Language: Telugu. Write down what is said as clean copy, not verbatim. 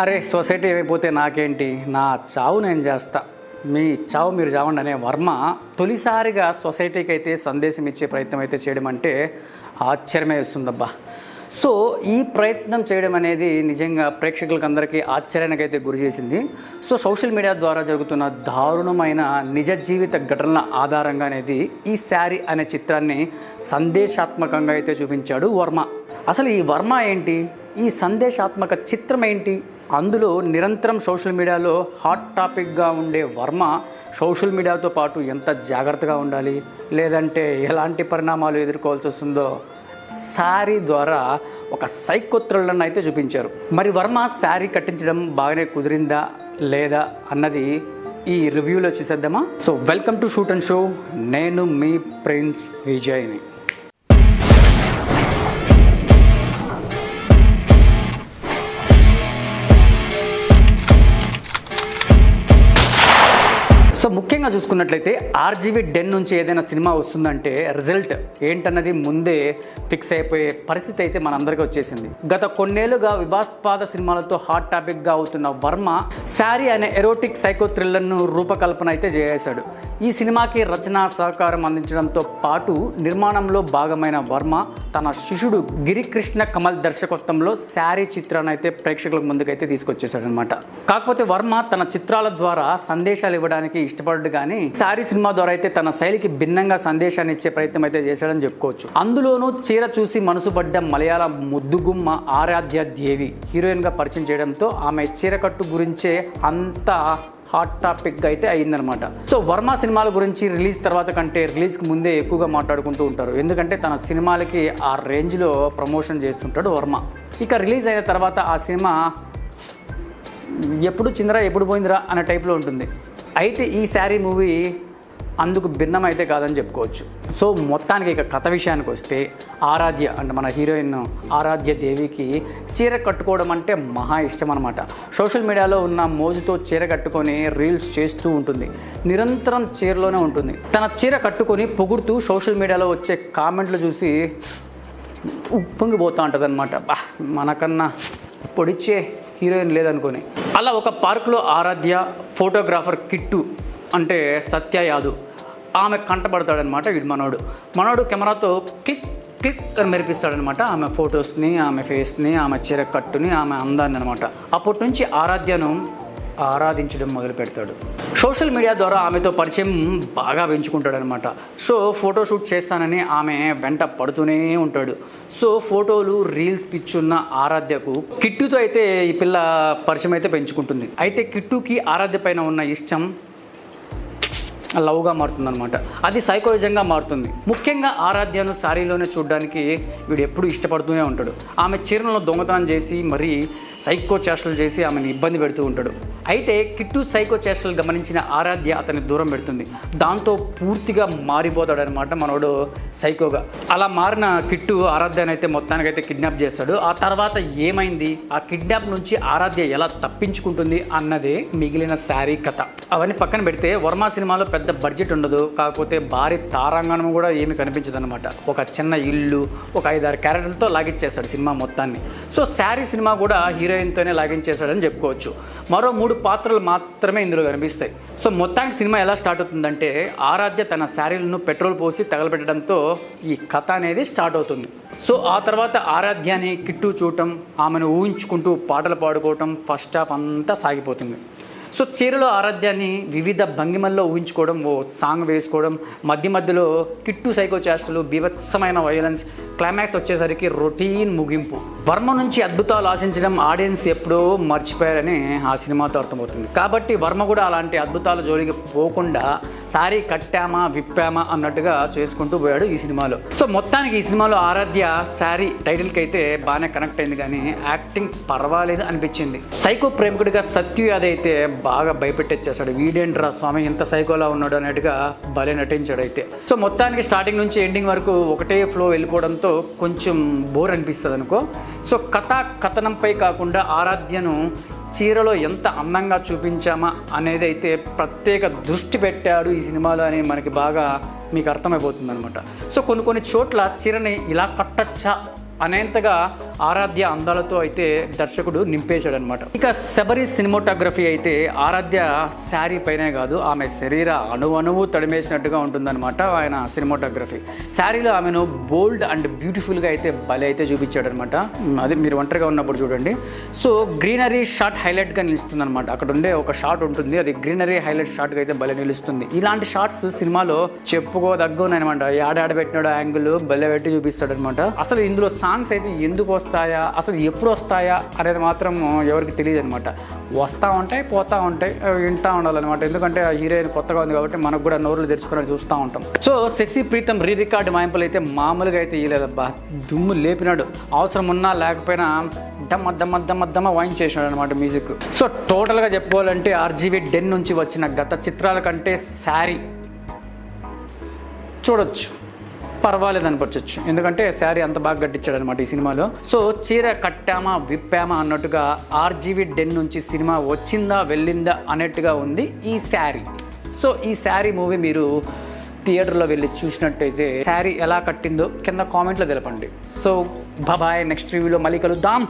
అరే సొసైటీ అయిపోతే నాకేంటి, నా చావు నేను చేస్తా, మీ చావు మీరు చావండి అనే వర్మ తొలిసారిగా సొసైటీకి అయితే సందేశం ఇచ్చే ప్రయత్నం అయితే చేయడం అంటే ఆశ్చర్యమే వేస్తుందబ్బా. సో ఈ ప్రయత్నం చేయడం అనేది నిజంగా ప్రేక్షకులకు అందరికీ ఆశ్చర్యానికి అయితే గురి చేసింది. సో సోషల్ మీడియా ద్వారా జరుగుతున్న దారుణమైన నిజ జీవిత ఘటనల ఆధారంగా అనేది ఈ శారీ అనే చిత్రాన్ని సందేశాత్మకంగా అయితే చూపించాడు వర్మ. అసలు ఈ వర్మ ఏంటి, ఈ సందేశాత్మక చిత్రం ఏంటి, అందులో నిరంతరం సోషల్ మీడియాలో హాట్ టాపిక్గా ఉండే వర్మ సోషల్ మీడియాతో పాటు ఎంత జాగ్రత్తగా ఉండాలి, లేదంటే ఎలాంటి పరిణామాలు ఎదుర్కోవాల్సి వస్తుందో శారీ ద్వారా ఒక సైకో థ్రిల్లర్ని అయితే చూపించారు. మరి వర్మ శారీ కట్టించడం బాగానే కుదిరిందా లేదా అన్నది ఈ రివ్యూలో చూసేద్దామా. So welcome to shoot and show, నేను మీ ప్రిన్స్ విజయ్ని. సో ముఖ్యంగా చూసుకున్నట్లయితే ఆర్జీవీ 10 నుంచి ఏదైనా సినిమా వస్తుందంటే రిజల్ట్ ఏంటన్నది ముందే ఫిక్స్ అయిపోయే పరిస్థితి అయితే మనందరికీ వచ్చేసింది. గత కొన్నేళ్లుగా వివాదాస్పద సినిమాలతో హాట్ టాపిక్గా అవుతున్న వర్మ శారీ అనే ఎరోటిక్ సైకో థ్రిల్లర్ను రూపకల్పన అయితే చేశాడు. ఈ సినిమాకి రచన సహకారం అందించడంతో పాటు నిర్మాణంలో భాగమైన వర్మ తన శిష్యుడు గిరికృష్ణ కమల్ దర్శకత్వంలో శారీ చిత్రాన్ని అయితే ప్రేక్షకుల ముందుకైతే తీసుకొచ్చేసాడు అనమాట. కాకపోతే వర్మ తన చిత్రాల ద్వారా సందేశాలు ఇవ్వడానికి ఇష్టపడ్డు, కానీ శారీ సినిమా ద్వారా అయితే తన శైలికి భిన్నంగా సందేశాన్ని ఇచ్చే ప్రయత్నం అయితే చేశాడని చెప్పుకోవచ్చు. అందులోనూ చీర చూసి మనసు పడ్డ మలయాళ ముద్దుగుమ్మ ఆరాధ్య దేవి హీరోయిన్గా పరిచయం చేయడంతో ఆమె చీరకట్టు గురించే అంతా హాట్ టాపిక్గా అయితే అయిందనమాట. సో వర్మ సినిమాల గురించి రిలీజ్ తర్వాత కంటే రిలీజ్కి ముందే ఎక్కువగా మాట్లాడుకుంటూ ఉంటారు, ఎందుకంటే తన సినిమాలకి ఆ రేంజ్లో ప్రమోషన్ చేస్తుంటాడు వర్మ. ఇక రిలీజ్ అయిన తర్వాత ఆ సినిమా ఎప్పుడు చిందరా ఎప్పుడు పోయిందిరా అనే టైప్లో ఉంటుంది. అయితే ఈ శారీ మూవీ అందుకు భిన్నమైతే కాదని చెప్పుకోవచ్చు. సో మొత్తానికి ఇక కథ విషయానికి వస్తే, ఆరాధ్య అంటే మన హీరోయిన్ ఆరాధ్య దేవికి చీర కట్టుకోవడం అంటే మహా ఇష్టం అనమాట. సోషల్ మీడియాలో ఉన్న మోజుతో చీర కట్టుకొని రీల్స్ చేస్తూ ఉంటుంది, నిరంతరం చీరలోనే ఉంటుంది. తన చీర కట్టుకొని పొగుడుతూ సోషల్ మీడియాలో వచ్చే కామెంట్లు చూసి ఉప్పొంగిపోతూ ఉంటుంది అనమాట. మనకన్నా పొడిచే హీరోయిన్ లేదనుకొని. అలా ఒక పార్కులో ఆరాధ్య ఫోటోగ్రాఫర్ కిట్టు అంటే సత్య యాదవ్ ఆమె కంటపడతాడనమాట. వీడు మనోడు కెమెరాతో క్లిక్ క్లిక్ అని మెరిపిస్తాడనమాట ఆమె ఫొటోస్ని, ఆమె ఫేస్ని, ఆమె చీర కట్టుని, ఆమె అందాన్ని అనమాట. అప్పటి నుంచి ఆరాధ్యను ఆరాధించడం మొదలు పెడతాడు. సోషల్ మీడియా ద్వారా ఆమెతో పరిచయం బాగా పెంచుకుంటాడనమాట. సో ఫోటోషూట్ చేస్తానని ఆమె వెంట పడుతూనే ఉంటాడు. సో ఫోటోలు రీల్స్ పిచ్చున్న ఆరాధ్యకు కిట్టుతో అయితే ఈ పిల్ల పరిచయం అయితే పెంచుకుంటుంది. అయితే కిట్టుకి ఆరాధ్య పైన ఉన్న ఇష్టం లవ్గా మారుతుంది అనమాట. అది సైకోయిజంగా మారుతుంది. ముఖ్యంగా ఆరాధ్యను శారీలోనే చూడడానికి వీడు ఎప్పుడు ఇష్టపడుతూనే ఉంటాడు. ఆమె చీరలను దొంగతనం చేసి మరీ సైకో చేష్టలు చేసి ఆమెను ఇబ్బంది పెడుతూ ఉంటాడు. అయితే కిట్టు సైకో చేష్టలు గమనించిన ఆరాధ్య అతన్ని దూరం పెడుతుంది. దాంతో పూర్తిగా మారిపోతాడనమాట మనోడు సైకోగా. అలా మారిన కిట్టు ఆరాధ్యనైతే మొత్తానికైతే కిడ్నాప్ చేస్తాడు. ఆ తర్వాత ఏమైంది, ఆ కిడ్నాప్ నుంచి ఆరాధ్య ఎలా తప్పించుకుంటుంది అన్నదే మిగిలిన శారీ కథ. అవన్నీ పక్కన పెడితే వర్మ సినిమాలో పెద్ద బడ్జెట్ ఉండదు, కాకపోతే భారీ తారాంగణం కూడా ఏమి కనిపించదు అనమాట. ఒక చిన్న ఇల్లు, ఒక 5-6 క్యారెక్టర్లతో లాగిచ్చేస్తాడు సినిమా మొత్తాన్ని. సో శారీ సినిమా కూడా హీరోయిన్తోనే లాగించేశాడని చెప్పుకోవచ్చు. మరో 3 పాత్రలు మాత్రమే ఇందులో కనిపిస్తాయి. సో మొత్తానికి సినిమా ఎలా స్టార్ట్ అవుతుందంటే, ఆరాధ్య తన శారీలను పెట్రోల్ పోసి తగలబెట్టడంతో ఈ కథ అనేది స్టార్ట్ అవుతుంది. సో ఆ తర్వాత ఆరాధ్యాన్ని కిట్టు చూడటం, ఆమెను ఊహించుకుంటూ పాటలు పాడుకోవటం, ఫస్ట్ హాఫ్ అంతా సాగిపోతుంది. సో చీరలో ఆరాధ్యాన్ని వివిధ భంగిమల్లో ఊహించుకోవడం, ఓ సాంగ్ వేసుకోవడం, మధ్యలో కిట్టు సైకో చేష్టలు, బీభత్సమైన వైలెన్స్, క్లైమాక్స్ వచ్చేసరికి రొటీన్ ముగింపు. వర్మ నుంచి అద్భుతాలు ఆశించడం ఆడియన్స్ ఎప్పుడో మర్చిపోయారని ఆ సినిమాతో అర్థమవుతుంది. కాబట్టి వర్మ కూడా అలాంటి అద్భుతాల జోలికి పోకుండా శారీ కట్టామా విప్పామా అన్నట్టుగా చేసుకుంటూ పోయాడు ఈ సినిమాలో. సో మొత్తానికి ఈ సినిమాలో ఆరాధ్య శారీ టైటిల్కి అయితే బాగానే కనెక్ట్ అయింది, కానీ యాక్టింగ్ పర్వాలేదు అనిపించింది. సైకో ప్రేమికుడిగా సత్య యాదవ్ అయితే బాగా భయపెట్టేచ్చేస్తాడు. వీడేంట్రా స్వామి ఇంత సైకోలా ఉన్నాడు అన్నట్టుగా భలే నటించాడు అయితే. సో మొత్తానికి స్టార్టింగ్ నుంచి ఎండింగ్ వరకు ఒకటే ఫ్లో వెళ్ళిపోవడంతో కొంచెం బోర్ అనిపిస్తుంది అనుకో. సో కథనంపై కాకుండా ఆరాధ్యను చీరలో ఎంత అందంగా చూపించామా అనేది అయితే ప్రత్యేక దృష్టి పెట్టాడు ఈ సినిమాలో అని మనకి బాగా మీకు అర్థమైపోతుంది అనమాట. సో కొన్ని చోట్ల చీరని ఇలా కట్టచ్చా అనేంతగా ఆరాధ్య అందాలతో అయితే దర్శకుడు నింపేశాడు అనమాట. ఇక శబరి సినిమాటోగ్రఫీ అయితే ఆరాధ్య శారీ పైనే కాదు, ఆమె శరీర అణువు తడిమేసినట్టుగా ఉంటుందన్నమాట ఆయన సినిమాటోగ్రఫీ. శారీలో ఆమెను బోల్డ్ అండ్ బ్యూటిఫుల్గా అయితే భలే అయితే చూపించాడు అనమాట. అది మీరు ఒంటరిగా ఉన్నప్పుడు చూడండి. సో గ్రీనరీ షాట్ హైలైట్గా నిలుస్తుంది అనమాట. అక్కడ ఉండే ఒక షాట్ ఉంటుంది, అది గ్రీనరీ హైలైట్ షాట్గా అయితే భలే నిలుస్తుంది. ఇలాంటి షాట్స్ సినిమాలో చెప్పుకోదగ్గనమాట. ఆడ పెట్టినాడు యాంగిల్ భలే పెట్టి చూపిస్తాడు అనమాట. అసలు ఇందులో సాంగ్స్ అయితే ఎందుకు వస్తాయా, అసలు ఎప్పుడు వస్తాయా అనేది మాత్రం ఎవరికి తెలియదు అనమాట. వస్తూ ఉంటాయి, పోతూ ఉంటాయి, వింటూ ఉండాలన్నమాట. ఎందుకంటే ఆ హీరోయిన్ కొత్తగా ఉంది కాబట్టి మనకు కూడా నోరులు తెరుచుకొని చూస్తూ ఉంటాం. సో శశి ప్రీతం రికార్డ్ మాయింపులు అయితే మామూలుగా అయితే ఇయ్యలేదబ్బా, దుమ్ము లేపినాడు. అవసరం ఉన్నా లేకపోయినా దమ్మ వాయించేసినాడు అనమాట మ్యూజిక్. సో టోటల్గా చెప్పుకోవాలంటే RGV 10 నుంచి వచ్చిన గత చిత్రాల కంటే శారీ చూడొచ్చు, పర్వాలేదు అనిపించవచ్చు. ఎందుకంటే శారీ అంత బాగా కట్టించాడు అనమాట ఈ సినిమాలో. సో చీర కట్టామా విప్పామా అన్నట్టుగా RGV 10 నుంచి సినిమా వచ్చిందా వెళ్ళిందా అన్నట్టుగా ఉంది ఈ శారీ. సో ఈ శారీ మూవీ మీరు థియేటర్లో వెళ్ళి చూసినట్టయితే శారీ ఎలా కట్టిందో కింద కామెంట్లో తెలపండి. సో బాయ్, నెక్స్ట్ రివ్యూలో మళ్ళీ కలుద్దాం.